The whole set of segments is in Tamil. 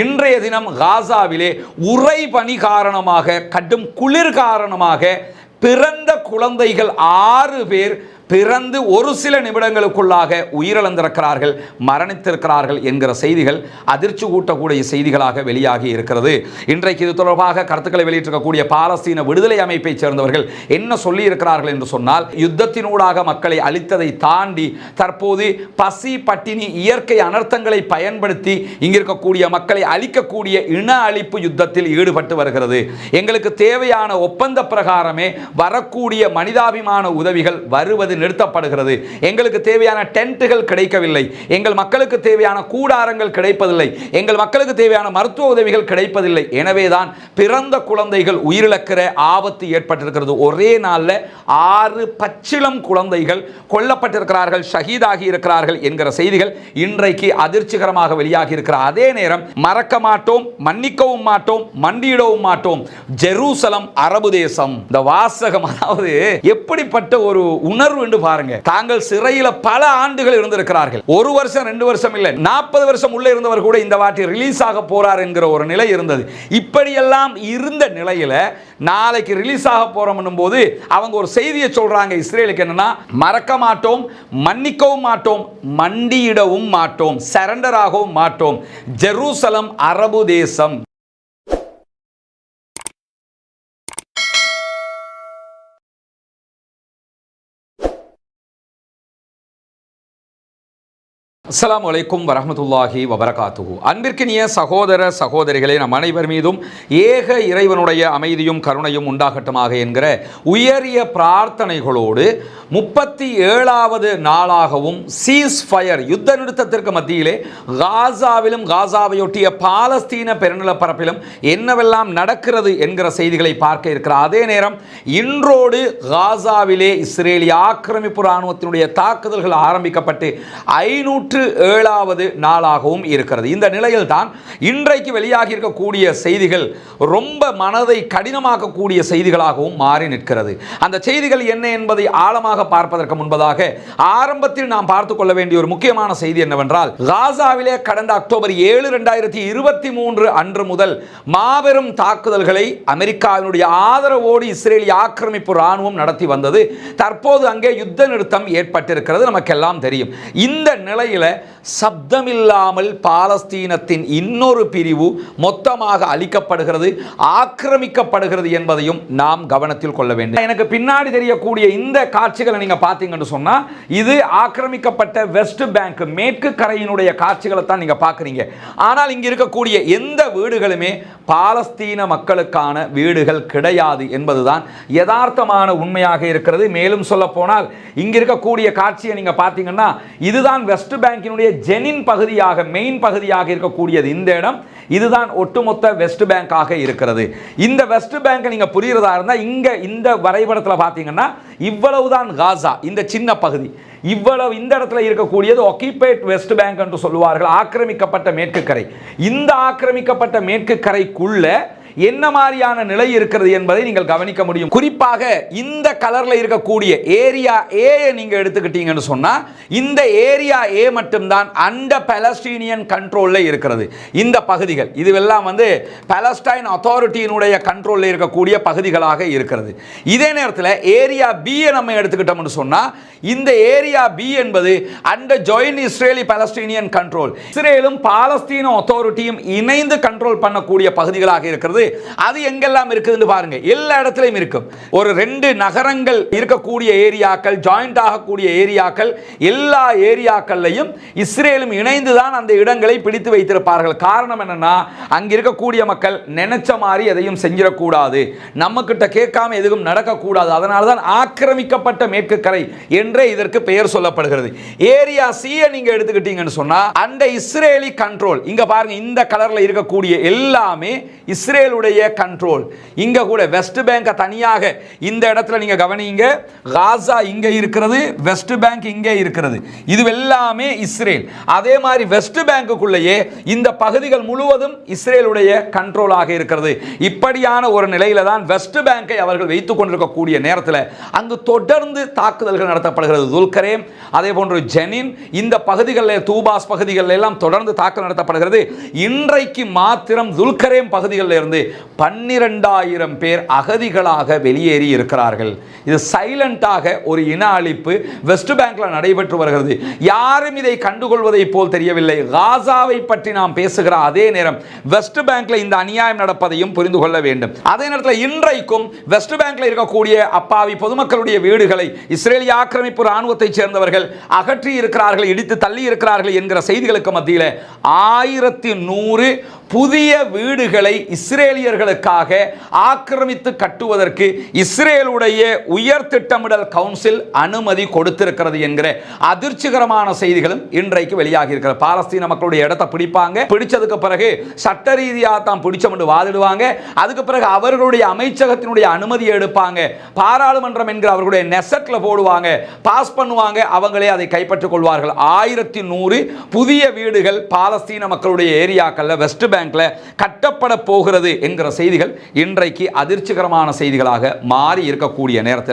இன்றைய தினம் காசாவிலே உறைபனி காரணமாக, கடும் குளிர் காரணமாக பிறந்த குழந்தைகள் 6 பேர் பிறந்து ஒரு சில நிமிடங்களுக்குள்ளாக உயிரிழந்திருக்கிறார்கள், மரணித்திருக்கிறார்கள் என்கிற செய்திகள் அதிர்ச்சி கூட்டக்கூடிய செய்திகளாக வெளியாகி இருக்கிறது. இன்றைக்கு இது தொடர்பாக கருத்துக்களை வெளியிட்டிருக்கக்கூடிய பாலஸ்தீன விடுதலை அமைப்பை சேர்ந்தவர்கள் என்ன சொல்லி இருக்கிறார்கள் என்று சொன்னால், யுத்தத்தினூடாக மக்களை அழித்ததை தாண்டி தற்போது பசி, பட்டினி, இயற்கை அனர்த்தங்களை பயன்படுத்தி இங்கிருக்கக்கூடிய மக்களை அழிக்கக்கூடிய இன அழிப்பு யுத்தத்தில் ஈடுபட்டு வருகிறது. எங்களுக்கு தேவையான ஒப்பந்த பிரகாரமே வரக்கூடிய மனிதாபிமான உதவிகள் வருவது நிறுத்தப்படுகிறது. எங்களுக்கு தேவையான டென்ட்டுகள் கிடைக்கவில்லை, எங்கள் மக்களுக்கு தேவையான கூடாரங்கள் கிடைப்பதில்லை, எங்கள் மக்களுக்கு தேவையான மருத்துவ உதவிகள் கிடைப்பதில்லை. எனவேதான் பிறந்த குழந்தைகள் உயிரிழக்கிற ஆபத்து ஏற்பட்டிருக்கிறது. ஒரே நாளில் 6 பச்சிளம் குழந்தைகள் கொல்லப்பட்டிருக்கிறார்கள், ஷஹீதாகி இருக்கிறார்கள் என்கிற செய்திகள் இன்றைக்கு அதிர்ச்சிகரமாக வெளியாகி இருக்கிற அதே நேரம் மறக்க மாட்டோம், மன்னிக்கவும் மாட்டோம், மண்டியிடவும் மாட்டோம், ஜெருசலம் அரபு தேசம். இந்த வாசகம் அதாவது எப்படிப்பட்ட ஒரு உணர்வு என்று பாருங்க. தாங்கள் சிறையில் பல ஆண்டுகள் இருந்திருக்கிறார்கள். 1 வருஷம் 2 வருஷம் இல்லை, 40 வருஷம் உள்ள இருந்தவர் கூட இந்த வாட்டி ரிலீஸ் ஆக போறார் என்கிற ஒரு நிலை இருந்தது. இப்படியெல்லாம் இருந்த நிலையில நாளைக்கு ரிலீஸ் ஆக போறோம் போது அவங்க ஒரு செய்தியை சொல்றாங்க இஸ்ரேலுக்கு, என்னன்னா மறக்க மாட்டோம், மன்னிக்கவும் மாட்டோம், மண்டியிடவும் மாட்டோம், சரண்டர் ஆகவும் மாட்டோம், ஜெருசலம் அரபு தேசம். அஸ்ஸலாமு அலைக்கும் வரஹ்மத்துல்லாஹி வபரகாத்துஹு. அன்பிற்கினிய சகோதர சகோதரிகளே, நம் அனைவர் மீதும் ஏக இறைவனுடைய அமைதியும் கருணையும் உண்டாகட்டுமாக என்கிற உயரிய பிரார்த்தனைகளோடு 37வது நாளாகவும் சீஸ் ஃபயர் யுத்த நிறுத்தத்திற்கு மத்தியிலே காசாவிலும் காசாவையொட்டிய பாலஸ்தீன பெருநிலப்பரப்பிலும் என்னவெல்லாம் நடக்கிறது என்கிற செய்திகளை பார்க்க இருக்கிற அதே நேரம் இன்றோடு காசாவிலே இஸ்ரேலிய ஆக்கிரமிப்பு இராணுவத்தினுடைய தாக்குதல்கள் ஆரம்பிக்கப்பட்டு 507வது நாளாகவும் இருக்கிறது. இந்த நிலையில் தான் இன்றைக்கு வெளியாகி இருக்கக்கூடிய செய்திகள் ரொம்ப மனதை கடினமாக்கக்கூடிய செய்திகளாகவும் மாறி நிற்கிறது. அந்த செய்திகள் என்ன என்பதை ஆழமாக பார்ப்பதற்கு முன்பதாக ஆரம்பத்தில் நாம் பார்த்துக் கொள்ள வேண்டிய ஒரு முக்கியமான செய்தி என்னவென்றால், காசாவிலே கடந்த அக்டோபர் 7, 2023 அன்று முதல் மாபெரும் தாக்குதல்களை அமெரிக்காவினுடைய ஆதரவோடு இஸ்ரேலிய ஆக்கிரமிப்பு இராணுவம் நடத்தி வந்தது. தற்போது அங்கே யுத்த நிறுத்தம் ஏற்பட்டிருக்கிறது, நமக்கெல்லாம் தெரியும். இந்த நிலையில சப்தமில்லாமல் பாலஸ்தீனத்தின் இன்னொரு பிரிவு மொத்தமாக அழிக்கப்படுகிறது, ஆக்கிரமிக்கப்படுகிறது என்பதையும் நாம் கவனத்தில் கொள்ள வேண்டும். எனக்கு பின்னாடி தெரியக்கூடிய இந்த காட்சிகளை நீங்க பாத்தீங்கன்னு சொன்னா, இது ஆக்கிரமிக்கப்பட்ட வெஸ்ட் பேங்க் மேற்கு கரையினுடைய காட்சிகளை தான் நீங்க பாக்குறீங்க. ஆனால் இங்க இருக்கக்கூடிய எந்த வீடுகளுமே பாலஸ்தீன மக்களுக்கான வீடுகள் கிடையாது என்பதுதான் யதார்த்தமான உண்மையாக இருக்கிறது. மேலும் சொல்ல போனால் இங்க இருக்கக்கூடிய காட்சியை நீங்க பாத்தீங்கன்னா, இதுதான் வெஸ்ட் பேங்கினுடைய ஜெனின் பகுதியாக, மெயின் பகுதியாக இருக்கக்கூடியது இந்த இடம். இதுதான் ஒட்டுமொத்த வெஸ்ட் பேங்காக இருக்கிறது. இந்த வெஸ்ட் பேங்க் நீங்க புரியுறதா இருந்தா இங்க இந்த வரைபடத்தில் பார்த்தீங்கன்னா இவ்வளவுதான் காசா, இந்த சின்ன பகுதி. இவ்வளவு இந்த இடத்துல இருக்கக்கூடியது ஆக்கிபைட் வெஸ்ட் பேங்க் என்று சொல்லுவார்கள், ஆக்கிரமிக்கப்பட்ட மேற்கு கரை. இந்த ஆக்கிரமிக்கப்பட்ட மேற்கு கரைக்குள்ள என்ன மாதிரியான நிலை இருக்கிறது என்பதை நீங்கள் கவனிக்க முடியும். குறிப்பாக இந்த கலர்ல இருக்கக்கூடிய ஏரியா ஏ நீங்க எடுத்துக்கிட்டீங்கன்னு சொன்னா, இந்த ஏரியா ஏ மட்டும்தான் அந்த பாலஸ்தீனியன் கண்ட்ரோல்ல இருக்கிறது. இந்த பகுதிகள் இதுவெல்லாம் பாலஸ்டைன் அத்தாரிட்டியினுடைய கண்ட்ரோல்ல இருக்கக்கூடிய பகுதிகளாக இருக்கிறது. இதே நேரத்தில் ஏரியா பி நம்ம எடுத்துக்கிட்டோம்னு சொன்னா, இந்த ஏரியா பி என்பது அந்த ஜாயிண்ட் இஸ்ரேலி பாலஸ்தீனியன் கண்ட்ரோல், இஸ்ரேலும் பாலஸ்தீன அத்தாரிட்டியும் இணைந்து கண்ட்ரோல் பண்ணக்கூடிய பகுதிகளாக இருக்கிறது. அது எங்கெல்லாம் இருக்குதுன்னு பாருங்க, எல்லா இடத்திலும் இருக்கும். ஒரு 2 நகரங்கள் இருக்கக்கூடிய ஏரியாக்கள், ஜாயிண்ட் ஆகக்கூடிய ஏரியாக்கள், எல்லா ஏரியாக்கள்லையும் இஸ்ரேலும் இணைந்து தான் அந்த இடங்களை பிடித்து வைத்திருப்பார்கள். காரணம் என்னன்னா, அங்க இருக்கக்கூடிய மக்கள் நினைச்ச மாதிரி எதையும் செஞ்சிடக்கூடாது, நம்ம கிட்ட கேட்காம எதுவும் நடக்கக்கூடாது. அதனால தான் ஆக்கிரமிக்கப்பட்ட மேற்கு கரை என்றே இதற்கு பெயர் சொல்லப்படுகிறது. ஏரியா சி நீங்க எடுத்துக்கிட்டீங்கன்னு சொன்னா, அந்த இஸ்ரேலி கண்ட்ரோல் இங்க பாருங்க, இந்த கலர்ல இருக்கக்கூடிய எல்லாமே இஸ்ரேல் இஸ்ரேலுடைய கண்ட்ரோல். இங்க கூட வெஸ்ட் பேங்கை தனியாக இந்த இடத்துல நீங்க கவனிங்க, காசா இங்க இருக்கிறது, வெஸ்ட் பேங்க் இங்கே இருக்கிறது, இது எல்லாமே இஸ்ரேல். அதே மாதிரி வெஸ்ட் பேங்குக்குள்ளேயே இந்த பகுதிகள் முழுவதும் இஸ்ரேலுடைய கண்ட்ரோலாக இருக்கிறது. இப்படியான ஒரு நிலையில தான் வெஸ்ட் பேங்கை அவர்கள் வைத்துக் கொண்டிருக்கக்கூடிய நேரத்தில் அங்கு தொடர்ந்து தாக்குதல்கள் நடத்தப்படுகிறது. துல்கரேம், அதே போன்று ஜெனின், இந்த பகுதிகளில் தூபாஸ் பகுதிகளில் எல்லாம் தொடர்ந்து தாக்குதல் நடத்தப்படுகிறது. இன்றைக்கு மாத்திரம் துல்கரேம் பகுதிகளில் இருந்து 12,000 பேர் அகதிகளாக வெளியேறி இருக்கிறார்கள். இது சைலண்டாக ஒரு இன அழிப்பு வெஸ்ட் பேங்க்ல நடைபெற்று வருகிறது. யாரும் இதை கண்டுகொள்வதை போல் தெரியவில்லை. காசாவை பற்றி நாம் பேசுகிற அதே நேரம் வெஸ்ட் பேங்க்ல இந்த அநியாயம் நடப்பதையும் புரிந்து கொள்ள வேண்டும். அதே நேரத்தில் இன்றைக்கும் வெஸ்ட் பேங்க்ல இருக்கக்கூடிய அப்பாவி பொதுமக்களுடைய வீடுகளை இஸ்ரேலிய ஆக்கிரமிப்பு ராணுவத்தை சேர்ந்தவர்கள் அகற்றி இருக்கிறார்கள், இடித்து தள்ளி இருக்கிறார்கள் என்கிற செய்திகளுக்கு மத்தியில் 1100 புதிய வீடுகளை இஸ்ரேலியர்களுக்காக ஆக்கிரமித்து கட்டுவதற்கு இஸ்ரேலுடைய உயர் திட்டமிடல் கவுன்சில் அனுமதி கொடுத்திருக்கிறது என்கிற அதிர்ச்சிகரமான செய்திகளும் இன்றைக்கு வெளியாகி இருக்கிறது. பாலஸ்தீன மக்களுடைய இடத்தை பிடிப்பாங்க, பிடிச்சதுக்கு பிறகு சட்ட ரீதியாக தான் பிடிச்சோம் வாதிடுவாங்க, அதுக்கு பிறகு அவர்களுடைய அமைச்சகத்தினுடைய அனுமதியை எடுப்பாங்க, பாராளுமன்றம் என்கிற அவர்களுடைய நெசட்ல போடுவாங்க, பாஸ் பண்ணுவாங்க, அவங்களே அதை கைப்பற்றிக் கொள்வார்கள். 1100 புதிய வீடுகள் பாலஸ்தீன மக்களுடைய ஏரியாக்கள்ல வெஸ்ட் பேங்க்ல கட்டப்பட போகிறது என்கிற செய்திகள் இன்றைக்கு அதிர்ச்சிகரமான செய்திகளாக மாறி இருக்கக்கூடிய நேரத்தில்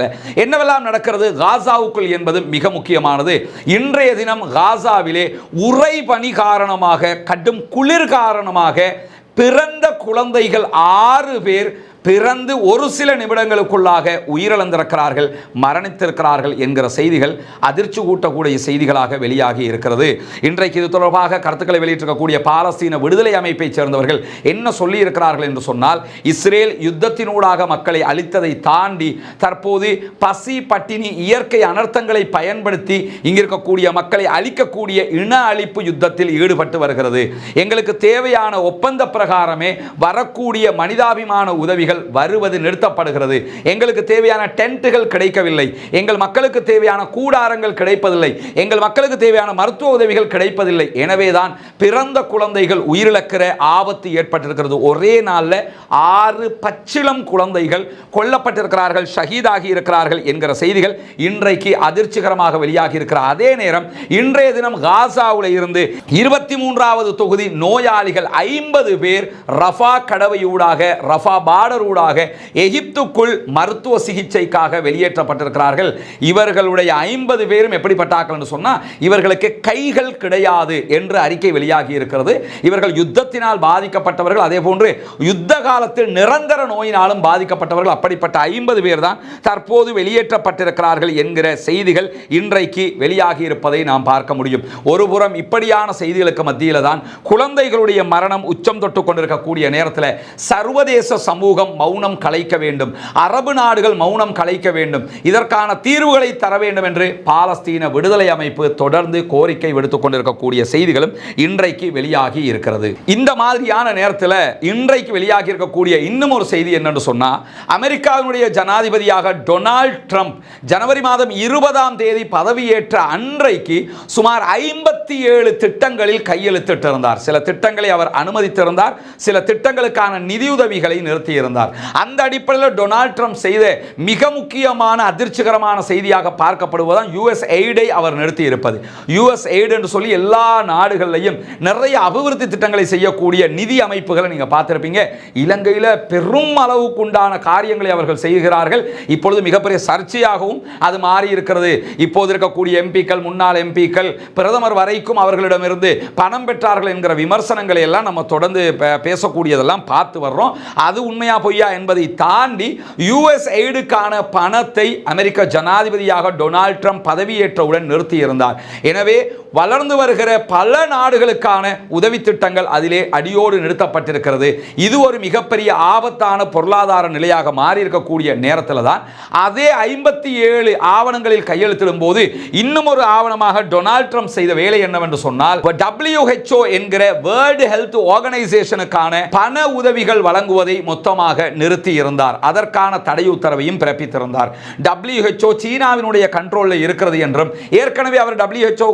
என்னவெல்லாம் நடக்கிறது காசாவுக்குள் என்பது மிக முக்கியமானது. இன்றைய தினம் காசாவிலே உறை பனி காரணமாக, கடும் குளிர் காரணமாக பிறந்த குழந்தைகள் 6 பேர் பிறந்து ஒரு சில நிமிடங்களுக்குள்ளாக உயிரிழந்திருக்கிறார்கள், மரணித்திருக்கிறார்கள் என்கிற செய்திகள் அதிர்ச்சி கூட்டக்கூடிய செய்திகளாக வெளியாகி இருக்கிறது. இன்றைக்கு இது தொடர்பாக கருத்துக்களை வெளியிட்டிருக்கக்கூடிய பாலஸ்தீன விடுதலை அமைப்பை சேர்ந்தவர்கள் என்ன சொல்லி இருக்கிறார்கள் என்று சொன்னால், இஸ்ரேல் யுத்தத்தினூடாக மக்களை அழித்ததை தாண்டி தற்போது பசி, பட்டினி, இயற்கை அனர்த்தங்களை பயன்படுத்தி இங்கிருக்கக்கூடிய மக்களை அழிக்கக்கூடிய இன அழிப்பு யுத்தத்தில் ஈடுபட்டு வருகிறது. எங்களுக்கு தேவையான ஒப்பந்த பிரகாரமே வரக்கூடிய மனிதாபிமான உதவிகள் வருவது நிறுத்தப்படுகிறது. எங்களுக்கு தேவையான டென்ட்டுகள் கிடைக்கவில்லை, எங்கள் மக்களுக்கு தேவையான கூடாரங்கள் கிடைப்பதில்லை, எங்கள் மக்களுக்கு தேவையான மருத்துவ உதவிகள் கிடைப்பதில்லை. எனவேதான் பிறந்த குழந்தைகள் உயிரிழக்கிற ஆபத்து ஏற்பட்டிருக்கிறது. ஒரே நாளில் 6 பச்சிளம் குழந்தைகள் கொல்லப்பட்டிருக்கிறார்கள், ஷஹீதாகி இருக்கிறார்கள் என்கிற செய்திகள் இன்றைக்கு அதிர்ச்சிகரமாக வெளியாகி இருக்கிற அதே நேரம் இன்றைய தினம் காசாவில் இருந்து 23வது தொகுதி நோயாளிகள் 50 பேர் ரஃபா கடவையூடாக, ரஃபா பார்டர் ஊடாக எகிப்துக்குள் மருத்துவ சிகிச்சைக்காக வெளியேற்றப்பட்டிருக்கிறார்கள். இவர்களுடைய 50 பேரும் எப்படிப்பட்டார்கள் என்று சொன்னால், இவர்களுக்கு கைகள் கிடையாது என்று அறிக்கை வெளியாகி இருக்கிறது. இவர்கள் யுத்தத்தினால் பாதிக்கப்பட்டவர்கள், அதே போன்று யுத்த காலத்தில் நிரந்தர நோயினாலும் பாதிக்கப்பட்டவர்கள். அப்படிப்பட்ட 50 பேர் தான் தற்போது வெளியேற்றப்பட்டிருக்கிறார்கள் என்கிற செய்திகள் இன்றைக்கு வெளியாகி இருப்பதை நாம் பார்க்க முடியும். ஒருபுறம் இப்படியான செய்திகளுக்கு மத்தியில் தான் குழந்தைகளுடைய மரணம் உச்சம் தொட்டு கொண்டிருக்கக்கூடிய நேரத்தில் சர்வதேச சமூகம் மௌனம் கலைக்க வேண்டும், அரபு நாடுகள் மௌனம் கலைக்க வேண்டும், இதற்கான தீர்வுகளை தர வேண்டும் என்று பாலஸ்தீன விடுதலை அமைப்பு தொடர்ந்து கோரிக்கை விடுத்துக் கொண்டிருக்கக்கூடிய செய்திகளும் இன்றைக்கு வெளியாகி இருக்கிறது. இந்த மாதிரியான நேரத்தில் இன்றைக்கு வெளியாகி இருக்கக்கூடிய இன்னும் ஒரு செய்தி என்னன்னு சொன்னா, அமெரிக்காவினுடைய ஜனாதிபதியாக டொனால்ட் ட்ரம்ப் ஜனவரி மாதம் 20ஆம் தேதி பதவியேற்ற அன்றைக்கு சுமார் 57 திட்டங்களில் கையெழுத்திட்டிருந்தார். சில திட்டங்களை அவர் அனுமதித்திருந்தார், சில திட்டங்களுக்கான நிதியுதவிகளை நிறுத்தியிருந்தார். அந்த அடிப்படையில் டொனால்ட் ட்ரம்ப் செய்த மிக முக்கியமான அதிர்ச்சிகரமான செய்தியாக பார்க்கப்படுவதுதான் யுஎஸ் எய்டை அவர் நிறுத்தி இருப்பது. யுஎஸ் எய்டு என்று சொல்லி எல்லா நாடுகளிலையும் நிறைய அபிவிருத்தி திட்டங்களை செய்யக்கூடிய நிதி அமைப்புகளை நீங்க பார்த்திருப்பீங்க. இலங்கையில் பெரும் அளவுக்கு உண்டான காரியங்களை அவர்கள் செய்கிறார்கள். இப்பொழுது மிகப்பெரிய சர்ச்சையாகவும் அது மாறி இருக்கிறது. இப்போது இருக்கக்கூடிய எம்பிக்கள், முன்னாள் எம்பிக்கள், பிரதமர் வரைக்கும் அவர்களிடமிருந்து பணம் பெற்றார்கள் என்கிற விமர்சனங்களை எல்லாம் நம்ம தொடர்ந்து பேசக்கூடியதெல்லாம் பார்த்து வர்றோம். அது உண்மையா பொய்யா என்பதை தாண்டி யுஎஸ் எய்டுக்கான பணத்தை அமெரிக்க ஜனாதிபதியாக டொனால்ட் ட்ரம்ப் பதவியேற்றவுடன் நிறுத்தியிருந்தார். எனவே வளர்ந்து வருகிற பல நாடுகளுக்கான உதவி திட்டங்கள் அதிலே அடியோடு நிறுத்தப்பட்டிருக்கிறது. இது ஒரு மிகப்பெரிய ஆபத்தான பொருளாதார நிலையாக மாறி இருக்கக்கூடிய நேரத்தில் தான் அதே 57 ஆவணங்களில் கையெழுத்திடும் போது இன்னும் ஒரு ஆவணமாக டொனால்ட் ட்ரம்ப் செய்த வேலை என்னவென்று சொன்னால், WHO என்கிற வேர்ல்டு ஹெல்த் ஆர்கனைசேஷனுக்கான பண உதவிகள் வழங்குவதை மொத்தமாக நிறுத்தி இருந்தார். அதற்கான தடை உத்தரவையும் பிறப்பித்திருந்தார். WHO சீனாவினுடைய கண்ட்ரோலில் இருக்கிறது என்றும், ஏற்கனவே அவர் WHO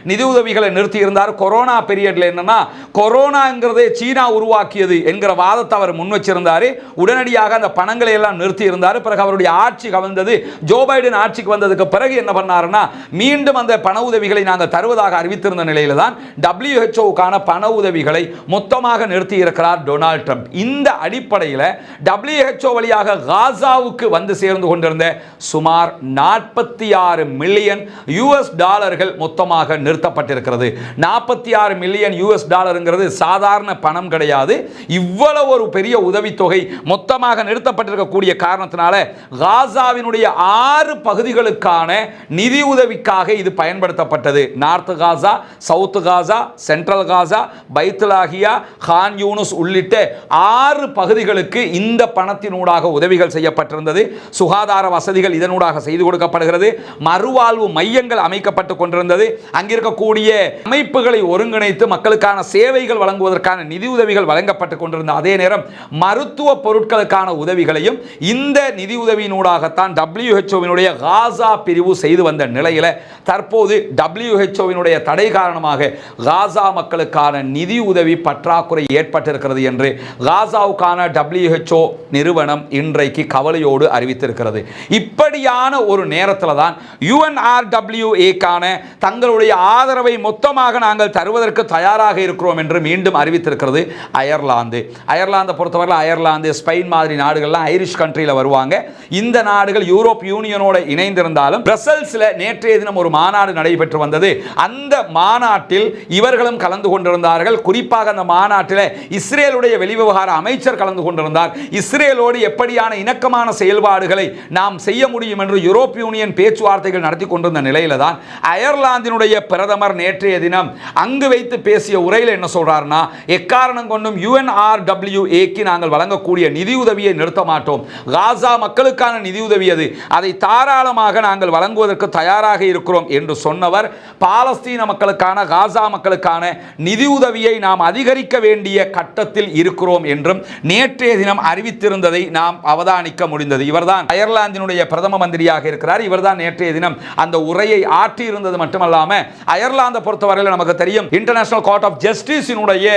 நிதியுதவிகளை நிறுத்தி இருந்தார். கொரோனா பீரியட்ல என்னன்னா, கொரோனாங்கிறதே சீனா உருவாக்கியது என்கிற வாதத்தை அவர் முன் வச்சிருந்தார். உடனடியாக அந்த பணங்களை எல்லாம் நிறுத்தி இருந்தார். பிறகு அவருடைய ஆட்சி கவிழ்ந்தது. ஜோ பைடன் ஆட்சிக்கு வந்ததுக்கு பிறகு என்ன பண்ணாருன்னா, மீண்டும் அந்த பண உதவிகளை நாங்கள் தருவதாக அறிவித்திருந்த நிலையில தான் WHO பண உதவிகளை மொத்தமாக நிறுத்தி இருக்கிறார் டொனால்ட் ட்ரம்ப். இந்த அடிப்படையில் WHO வழியாக காசாவுக்கு வந்து சேர்ந்து கொண்டிருந்த சுமார் 46 மில்லியன் US$ மொத்தமாக நிறுத்தப்பட்டிருக்கிறது. 46 மில்லியன் US$ சாதாரண பணம் கிடையாது. இவ்வளவு ஒரு பெரிய உதவித்தொகை மொத்தமாக நிறுத்தப்பட்டிருக்கக்கூடிய காரணத்தினால காசாவினுடைய 6 பகுதிகளுக்கான நிதி உதவிக்காக இது பயன்படுத்தப்பட்டது. நார்த் காசா, சவுத் காசா, சென்ட்ரல் காசா, பைத்துலாகியா, கான் யூனுஸ் உள்ளிட்ட 6 பகுதிகளுக்கு இந்த பணத்தினூடாக உதவிகள் செய்யப்பட்டிருந்தது. சுகாதார வசதிகள் இதனூடாக செய்து கொடுக்கப்படுகிறது. மறுவாழ்வு மையங்கள் அமைக்கப்பட்டுக் கொண்டிருந்தது. அங்கிருக்கக்கூடிய அமைப்புகளை ஒருங்கிணைத்து மக்களுக்கான சேவைகள் வழங்குவதற்கான நிதி உதவிகள் வழங்கப்பட்டுக் கொண்டிருந்த அதே நேரம் மருத்துவ பொருட்களுக்கான உதவிகளையும் இந்த நிதி உதவியினூடாகத்தான் WHO காசா பிரிவு செய்து வந்த நிலையில் தற்போது WHO தடை காரணமாக காசா மக்களுக்கான நிதி உதவி பற்றாக்குறை ஏற்பட்டிருக்கிறது என்று காசாவுக்கான WHO நிறுவனம் இன்றைக்கு கவலையோடு அறிவித்திருக்கிறது. இப்படியான ஒரு நேரத்தில் தான் UNRWA தங்களுடைய ஆதரவை மொத்தமாக நாங்கள் தருவதற்கு தயாராக இருக்கிறோம் என்று மீண்டும் அறிவித்திருக்கிறது அயர்லாந்து. அயர்லாந்தை பொறுத்தவரை அயர்லாந்து, ஸ்பெயின் மாதிரி நாடுகள்லாம் ஐரிஷ் கண்ட்ரியில் வருவாங்க. இந்த நாடுகள் யூரோப் யூனியனோட இணைந்திருந்தாலும் பிரசல்ஸில் நேற்றைய தினம் ஒரு மாநாடு நடைபெற்று வந்தது. அந்த மாநாட்டில் இவர்களும் கலந்து கொண்டிருந்தார்கள். குறிப்பாக அந்த மாநாட்டில் இஸ்ரேலுடைய வெளிவிவகார அமைச்சர் கலந்து கொண்டிருந்தார். இஸ்ரேலோடு எப்படியான இணக்கமான செயல்பாடுகளை நாம் செய்ய முடியும் என்று யூரோப் யூனியன் பேச்சுவார்த்தைகள் நடத்தி கொண்டிருந்த நிலையில தான் அயர்லாந்தினுடைய பிரதமர் நேற்றைய தினம் அங்கு வைத்து பேசிய உரையில் என்ன சொல்றாருன்னா, எக்காரணம் கொண்டும் UNRWA நாங்கள் வழங்கக்கூடிய நிதியுதவியை நிறுத்த மாட்டோம். காசா மக்களுக்கான நிதியுதவி அது, அதை தாராளமாக நாங்கள் வழங்குவதற்கு தயாராக இருக்கிறோம் என்று சொன்னவர், பாலஸ்தீன மக்களுக்கான, காசா மக்களுக்கான நிதியுதவியை நாம் அதிகரிக்க வேண்டிய கட்டத்தில் இருக்கிறோம் என்றும் நேற்றைய தினம் அறிவித்திருந்ததை நாம் அவதானிக்க முடிந்தது. இவர்தான் அயர்லாந்தினுடைய பிரதம மந்திரியாக இருக்கிறார். இவர்தான் நேற்றைய தினம் அந்த உரையை ஆற்றி இருந்தது மட்டுமல்லாம, அயர்லாந்தை பொறுத்தவரையில் நமக்கு தெரியும், இன்டர்நேஷனல் கோர்ட் ஆஃப் ஜஸ்டிஸினுடைய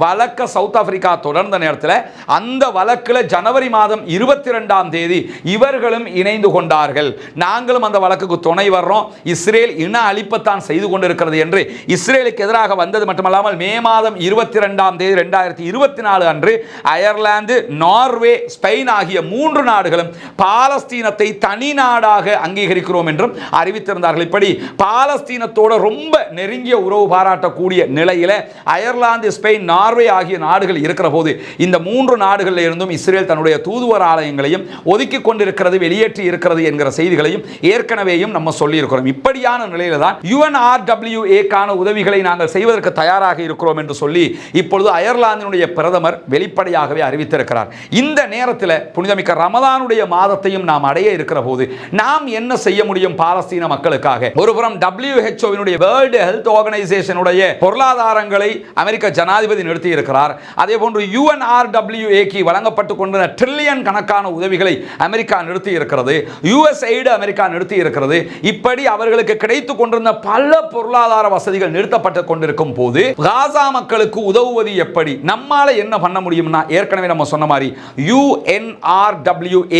வழக்க சவுத் ஆப்பிரிக்கா தொடர்ந்த நேரத்தில் அந்த வழக்கில் ஜனவரி மாதம் 22ஆம் தேதி இவர்களும் இணைந்து கொண்டார்கள். நாங்களும் அந்த வழக்குக்கு துணை வர்றோம், இஸ்ரேல் இன அழிப்பத்தான் செய்து கொண்டிருக்கிறது என்று இஸ்ரேலுக்கு எதிராக வந்தது மட்டுமல்லாமல் மே மாதம் 22ஆம் தேதி 2024 அன்று அயர்லாந்து, நார்வே, ஸ்பெயின் ஆகிய 3 நாடுகளும் பாலஸ்தீனத்தை தனி நாடாக அங்கீகரிக்கிறோம் என்றும் அறிவித்திருந்தார்கள். இப்படி பாலஸ்தீனத்தோடு ரொம்ப நெருங்கிய உறவு பாராட்டக்கூடிய நிலையில் அயர்லாந்து, ஸ்பெயின், நார்வே ஆகிய நாடுகள் இருக்கிற போது இந்த 3 நாடுகளில் இருந்தும் இஸ்ரேல் தன்னுடைய தூதுவர் ஆலயங்களையும் ஒதுக்கி கொண்டிருக்கிறது, வெளியேற்றி இருக்கிறது என்கிற செய்திகளையும் ஏற்கனவேயும் நம்ம சொல்லி இருக்கிறோம். இப்படியான நிலையில தான் UNRWA உதவிகளை நாங்கள் செய்வதற்கு தயாராக இருக்கிறோம் என்று சொல்லி இப்பொழுது அயர்லாந்தினுடைய பிரதமர் வெளிப்படையாகவே அறிவித்திருக்கிறார். இந்த நேரத்தில் புனிதமிக்க ரமதானுடைய மாதத்தையும் நாம் அடைய இருக்கிற போது நாம் என்ன செய்ய முடியும் பாலஸ்தீன மக்களுக்காக? ஒருபுறம் WHO வேர்ல்டு ஹெல்த் ஆர்கனைசேஷனுடைய பொருளாதாரங்களை அமெரிக்க ஜனாதிபதி நிறுத்தி இருக்கிறார். அதே போன்று UNRWA வழங்கப்பட்டு கொண்ட ட்ரில்லியன் கணக்கான உதவிகளை அமெரிக்கா நிறுத்தி இருக்கிறது. USAID அமெரிக்கா நிறுத்தி இருக்கிறது. இப்படி அவர்களுக்கு கிடைத்துக் கொண்டிருந்த பல பொருளாதார வசதிகள் நிறுத்தப்பட்டு கொண்டிருக்கும் போது காசா மக்களுக்கு உதவுவது எப்படி? நம்மால என்ன பண்ண முடியும்னா, ஏற்கனவே நம்ம சொன்ன மாதிரி UNRWA.org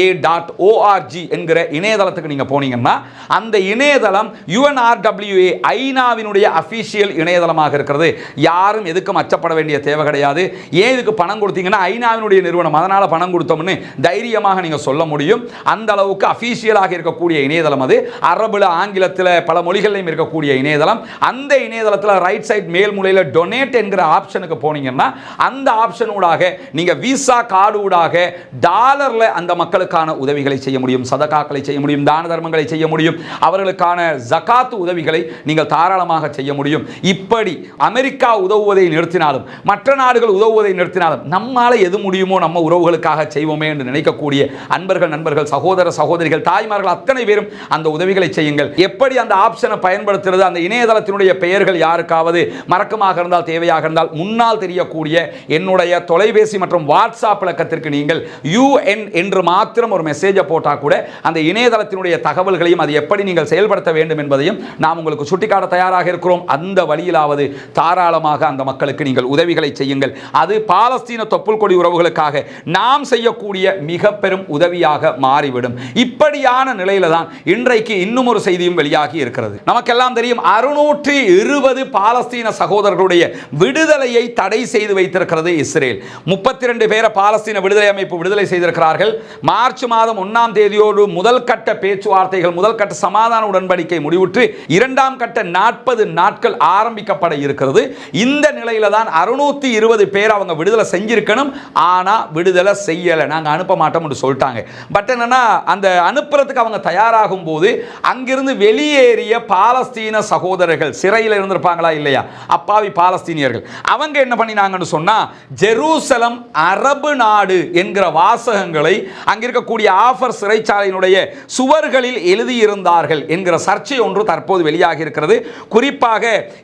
என்கிற இணையதளத்துக்கு நீங்க போனீங்கன்னா அந்த இணையதளம் UNRWA ஐநாவினுடைய அபிஷியல் இணையதளமாக இருக்கிறது. யாரும் எதுக்கும் அச்சப்பட வேண்டிய தேவை கிடையாது. ஏன் இதுக்கு பணம் கொடுத்தீங்கன்னா ஐநாவினுடைய நிறுவனம், அதனால பணம் கொடுத்தோம்னு தைரியமாக நீங்க சொல்ல முடியும். அந்த அளவுக்கு அபிஷியலாக இருக்கக்கூடிய இணையதளம் அது. அரபுல, ஆங்கிலத்தில் பல மொழிகளிலும் இருக்கக்கூடிய இணையதளம். அந்த இணையதளத்தில் ரைட் சைட் மேல் மூலையில் டொனேட் என்கிற ஆப்ஷனுக்கு போனீங்கன்னா அந்த ஆப்ஷன் ஊடாக நீங்க விசா கார்டு ஊடாக டாலர்ல அந்த மக்களுக்கான உதவிகளை செய்ய முடியும், சதகாக்களை செய்ய முடியும், தான தர்மங்களை செய்ய முடியும், அவர்களுக்கான ஜகாத் உதவிகளை நீங்கள் தாராளமாக செய்ய முடியும். இப்படி அமெரிக்கா உதவுவதை நிறுத்தினாலும், மற்ற நாடுகள் உதவுவதை நிறுத்தினாலும் நம்மால எது முடியுமோ நம்ம உறவுகளுக்காக செய்வோமே என்று நினைக்கக்கூடிய அன்பர்கள், நண்பர்கள், சகோதர சகோதரிகள், தாய்மார்கள் அத்தனை பேரும் அந்த உதவிகளை செய்யுங்கள். எப்படி அந்த ஆப்ஷனை பயன்படுத்துறது? அந்த இணையதளத்தினுடைய பெயர்கள் யாருக்காவது மறக்கமாக இருந்தால், தேவையாக இருந்தால் முன்னால் தெரியக்கூடிய என்னுடைய தொலைபேசி மற்றும் வாட்ஸ்அப் இலக்கத்திற்கு நீங்கள் UN என்று மாத்திரம் ஒரு மெசேஜை போட்டால் கூட அந்த இணையதளத்தினுடைய தகவல்களையும் அது எப்படி நீங்கள் செயல்படுத்த வேண்டும் என்பதையும் நாம் உங்களுக்கு சுட்டிக்காட்ட தயாராக இருக்கிறோம். அந்த வழியிலாவது தாராளமாக அந்த மக்களுக்கு நீங்கள் உதவிகளை செய்யுங்கள். அது பாலஸ்தீன தொப்புள் கொடி உறவுகளுக்காக நாம் செய்யக்கூடிய மிக பெரும் உதவியாக மாறிவிடும். இப்படியான நிலையில தான் இன்றைக்கு இன்னும் ஒரு செய்தியும் வெளியாகி இருக்கிறது. நமக்கெல்லாம் தெரியும் 620 பாலஸ்தீன சகோதரர்களுடைய விடுதலையை தடை செய்து வைத்திருக்கிறது இஸ்ரேல். 32 பேரை பாலஸ்தீன விடுதலை அமைப்பு விடுதலை செய்திருக்கிறார்கள். மார்ச் மாதம் 1ஆம் தேதியோடு முதல் கட்ட பேச்சுவார்த்தைகள், முதல் கட்ட சமாதான உடன்படிக்கை முடிவுற்று இரண்டாம் கட்ட 40 நாட்கள் ஆரம்பிக்கப்பட இருக்கிறது. இந்த நிலையில தான் 620 பேர் அவங்க விடுதலை செஞ்சிருக்கணும். ஆனா விடுதலை செய்யல, நாங்க அனுப்ப மாட்டோம்னு சொல்லிட்டாங்க. பட் என்னன்னா அந்த அனுப்புறதுக்கு அவங்க தயாராகும் போது அங்கிருந்து வெளியேறிய பாலஸ்தீன சகோதரர்கள் சிறையில் இருந்திருப்பாங்களா இல்லையா, அப்பாவி பாலஸ்தீனியர்கள், அவங்க என்ன பண்ணினாங்கன்னு சொன்னா ஜெருசலம் அரபு நாடு என்கிற வாசகங்களை அங்கிருக்கக்கூடிய ஆஃபர் சிறைச்சாலையினுடைய சுவர்களில் எழுதியிருந்தார்கள் என்கிற சர்ச்சை ஒன்று தற்போது வெளியாகி இருக்கிறது. குறிப்பாக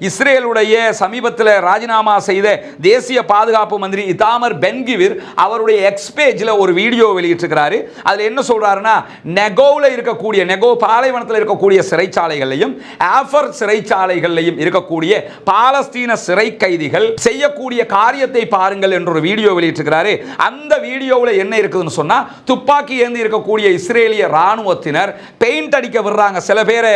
இஸ்ரேலுடைய சமீபத்தில் ராஜினாமா செய்த தேசிய பாதுகாப்பு மந்திரி இதாமர் பென்கிவிர் அவருடைய எக்ஸ் பேஜ்ல ஒரு வீடியோ வெளியிட்டிருக்கிறாரு. அதுல என்ன சொல்றாருன்னா, நெகோவில் இருக்கக்கூடிய, நெகோ பாலைவனத்தில் இருக்கக்கூடிய சிறைச்சாலைகளையும் ஆஃபர் சிறைச்சாலைகளையும் இருக்கக்கூடிய பாலஸ்தீன சிறை கைதிகள் செய்யக்கூடிய காரியத்தை பாருங்கள் என்ற ஒரு வீடியோ வெளியிட்டிருக்கிறாரு. அந்த வீடியோவில் என்ன இருக்குதுன்னு சொன்னா, துப்பாக்கி ஏந்தி இருக்கக்கூடிய இஸ்ரேலிய ராணுவத்தினர் பெயிண்ட் அடிக்க விடுறாங்க. சில பேரை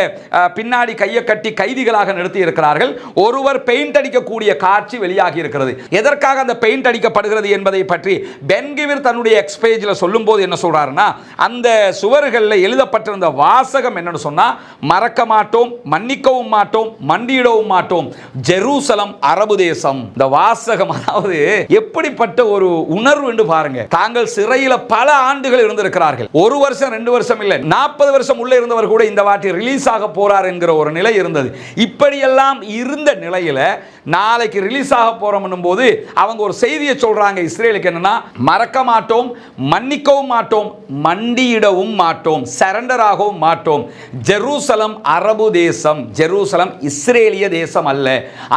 பின்னாடி கையை கட்டி கைதிகளாக நிறுத்தி இருக்கிறார்கள். ஒருவர் பெயிண்ட் அடிக்கக்கூடிய காட்சி வெளியாகி இருக்கிறது. எதற்காக அந்த பெயிண்ட் அடிக்கப்படுகிறது என்பதை பற்றி பென்கிவிர் தன்னுடைய எக்ஸ் பேஜ்ல சொல்லும்போது என்ன சொல்றாருன்னா, அந்த சுவர்களில் எழுதப்பட்டிருந்த வாசகம் என்னன்னு சொன்னா, மறக்க மாட்டோம், மன்னிக்கவும் மாட்டோம், மண்டியிடவும் மாட்டோம், ஜெருசலம் அரபு தேசம். இந்த வாசகம் அதாவது எப்படிப்பட்ட ஒரு உணர்வு என்று பாருங்க. தாங்கள் சிறையில் பல ஆண்டுகள் இருந்திருக்கிறார்கள். 1 வருஷம் 2 வருஷம் இல்ல, 40 வருஷம் உள்ள இருந்தவர் கூட இந்த வாட்டி ரிலீஸ் ஆக போறார் என்கிற ஒரு நிலை இருந்தது. இப்படியெல்லாம் இருந்த நிலையில நாளைக்கு ரிலீஸ் ஆக போறோம் போது அவங்க ஒரு செய்தியை சொல்றாங்க இஸ்ரேலுக்கு, என்னன்னா மறக்க மாட்டோம், மன்னிக்கவும் மாட்டோம், மண்டியிடவும் மாட்டோம், சரண்டர் ஆகவும் மாட்டோம். ஜெருசலம் அரபு தேசம், ஜெருசலம் இஸ்ரேலிய தேசம் அல்ல,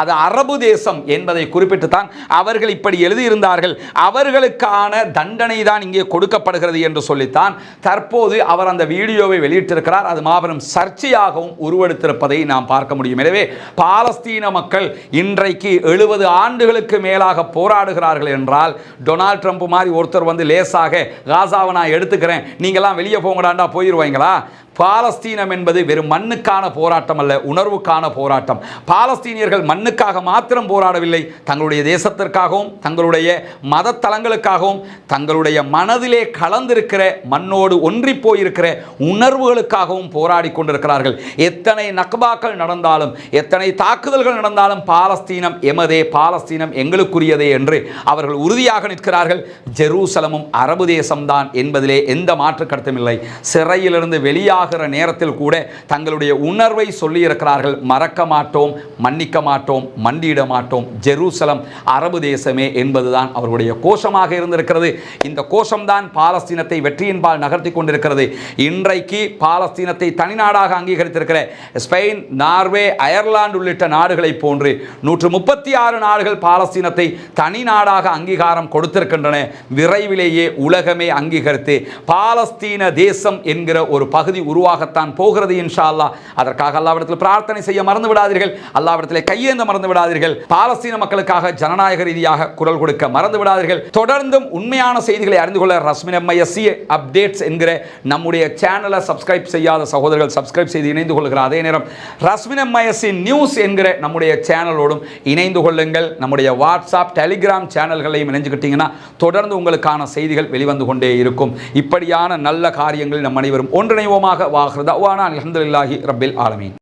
அது அரபு தேசம் என்பதை குறிப்பிட்டு தான் அவர்கள் இப்படி எழுதியிருந்தார்கள். அவர்களுக்கான தண்டனை தான் இங்கே கொடுக்கப்படுகிறது என்று சொல்லித்தான் தற்போது அவர் அந்த வீடியோவை வெளியிட்டிருக்கிறார். அது மாபெரும் சர்ச்சையாகவும் உருவெடுத்திருப்பதை நாம் பார்க்க முடியும். எனவே பாலஸ்தீன மக்கள் இன்றைக்கு 70 ஆண்டுகளுக்கு மேலாக போராடுகிறார்கள் என்றால், டொனால்ட் ட்ரம்ப் மாதிரி ஒருத்தர் வந்து லேசாக காசாவை நான் எடுத்துக்கிறேன், நீங்களாம் வெளியே போங்கடாண்டா போயிடுவாங்களா? பாலஸ்தீனம் என்பது வெறும் மண்ணுக்கான போராட்டம் அல்ல, உணர்வுக்கான போராட்டம். பாலஸ்தீனியர்கள் மண்ணுக்காக மாத்திரம் போராடவில்லை, தங்களுடைய தேசத்திற்காகவும் தங்களுடைய மத தலங்களுக்காகவும் தங்களுடைய மனதிலே கலந்திருக்கிற, மண்ணோடு ஒன்றி போயிருக்கிற உணர்வுகளுக்காகவும் போராடி கொண்டிருக்கிறார்கள். எத்தனை நக்பாக்கள் நடந்தாலும், எத்தனை தாக்குதல்கள் நடந்தாலும் பாலஸ்தீனம் எமதே, பாலஸ்தீனம் எங்களுக்குரியதே என்று அவர்கள் உறுதியாக நிற்கிறார்கள். ஜெருசலமும் அரபு தேசம்தான் என்பதிலே எந்த மாற்று கருத்தும் இல்லை. சிறையிலிருந்து வெளியாக நேரத்தில் கூட தங்களுடைய உணர்வை சொல்லி இருக்கிறார்கள். மறக்க மாட்டோம், மன்னிக்க மாட்டோம், மண்டியிட மாட்டோம், ஜெருசலம் அரபு தேசமே என்பதுதான் அவருடைய கோஷமாக இருந்திருக்கிறது. இந்த கோஷம்தான் பாலஸ்தீனத்தை வெற்றியின்பால் நகர்த்தி கொண்டிருக்கிறது. இன்றைக்கு பாலஸ்தீனத்தை தனிநாடாக அங்கீகரித்திருக்கிற ஸ்பெயின், நார்வே, அயர்லாந்து உள்ளிட்ட நாடுகளை போன்று 136 நாடுகள் பாலஸ்தீனத்தை தனிநாடாக அங்கீகாரம் கொடுத்திருக்கின்றன. விரைவிலேயே உலகமே அங்கீகரித்து பாலஸ்தீன தேசம் என்கிற ஒரு பகுதி உருவாகத்தான் போகிறது இன்ஷா அல்லாஹ். அதற்காக அல்லாஹ்விடத்தில் பிரார்த்தனை செய்ய மறந்து விடாதீர்கள், அல்லாஹ்விடத்தில் கையேந்த மறந்து விடாதீர்கள், பாலஸ்தீன மக்களுக்காக ஜனநாயக ரீதியாக குரல் கொடுக்க மறந்து விடாதீர்கள். தொடர்ந்தும் உண்மையான செய்திகளை அறிந்து கொள்ள ரஸ்மின் எம்ஐஎஸ்சி அப்டேட்ஸ் என்கிற நம்முடைய சேனலை சப்ஸ்கிரைப் செய்யாத சகோதரர்கள் சப்ஸ்கிரைப் செய்து இணைந்து கொள்கிறார். அதே நேரம் ரஸ்மின் எம்ஐஎஸ்சி நியூஸ் என்கிற நம்முடைய சேனலோடும் இணைந்து கொள்ளுங்கள். நம்முடைய வாட்ஸ்அப், டெலிகிராம் சேனல்களையும் இணைஞ்சுக்கிட்டீங்கன்னா தொடர்ந்து உங்களுக்கான செய்திகள் வெளிவந்து கொண்டே இருக்கும். இப்படியான நல்ல காரியங்களில் நம் அனைவரும் ஒன்றிணைவோமாக. வாஹ்ரு தஅவானா அல்ஹம்துலில்லாஹி ரப்பில் ஆலமீன்.